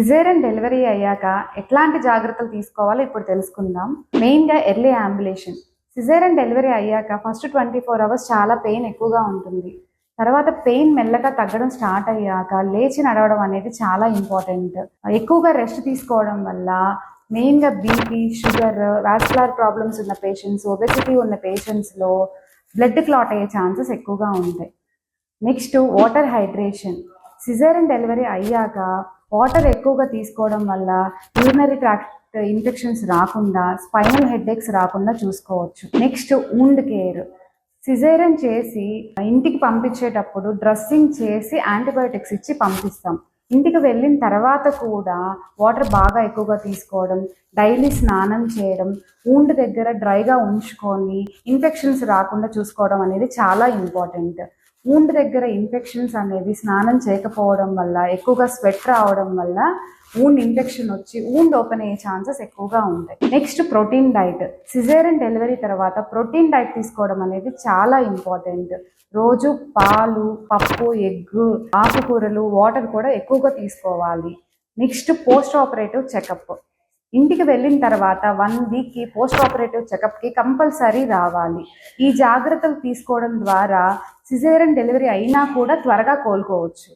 Caesarean delivery అయ్యాక ఎట్లాంటి జాగ్రత్తలు తీసుకోవాలో ఇప్పుడు తెలుసుకుందాం. మెయిన్గా ఎర్లీ అంబులేషన్. సిజేరియన్ డెలివరీ అయ్యాక ఫస్ట్ 24 అవర్స్ చాలా పెయిన్ ఎక్కువగా ఉంటుంది. తర్వాత పెయిన్ మెల్లగా తగ్గడం స్టార్ట్ అయ్యాక లేచి నడవడం అనేది చాలా ఇంపార్టెంట్. ఎక్కువగా రెస్ట్ తీసుకోవడం వల్ల మెయిన్గా బీపీ, షుగర్, వాస్కులర్ ప్రాబ్లమ్స్ ఉన్న పేషెంట్స్, ఒబెసిటీ ఉన్న పేషెంట్స్లో బ్లడ్ క్లాట్ అయ్యే ఛాన్సెస్ ఎక్కువగా ఉంటాయి. Next water hydration. Caesarean delivery అయ్యాక వాటర్ ఎక్కువగా తీసుకోవడం వల్ల యూరినరీ ట్రాక్ట్ ఇన్ఫెక్షన్స్ రాకుండా, స్పైనల్ హెడ్ఏక్స్ రాకుండా చూసుకోవచ్చు. Next wound care. సిజేరియన్ చేసి ఇంటికి పంపించేటప్పుడు డ్రెస్సింగ్ చేసి యాంటీబయోటిక్స్ ఇచ్చి పంపిస్తాం. ఇంటికి వెళ్ళిన తర్వాత కూడా వాటర్ బాగా ఎక్కువగా తీసుకోవడం, డైలీ స్నానం చేయడం, వూండ్ దగ్గర డ్రైగా ఉంచుకొని ఇన్ఫెక్షన్స్ రాకుండా చూసుకోవడం అనేది చాలా ఇంపార్టెంట్. వూండ్ దగ్గర ఇన్ఫెక్షన్స్ అనేవి స్నానం చేయకపోవడం వల్ల, ఎక్కువగా స్వెట్ రావడం వల్ల వూండ్ ఇన్ఫెక్షన్ వచ్చి వూండ్ ఓపెన్ అయ్యే ఛాన్సెస్ ఎక్కువగా ఉంటాయి. Next protein diet. Caesarean delivery తర్వాత ప్రోటీన్ డైట్ తీసుకోవడం అనేది చాలా ఇంపార్టెంట్. రోజు పాలు, పప్పు, ఎగ్గు, ఆకుకూరలు, వాటర్ కూడా ఎక్కువగా తీసుకోవాలి. Next post operative checkup. ఇంటికి వెళ్ళిన తర్వాత 1 వీక్కి పోస్ట్ ఆపరేటివ్ చెకప్కి కంపల్సరీ రావాలి. ఈ జాగ్రత్తలు తీసుకోవడం ద్వారా సిజేరియన్ డెలివరీ అయినా కూడా త్వరగా కోలుకోవచ్చు.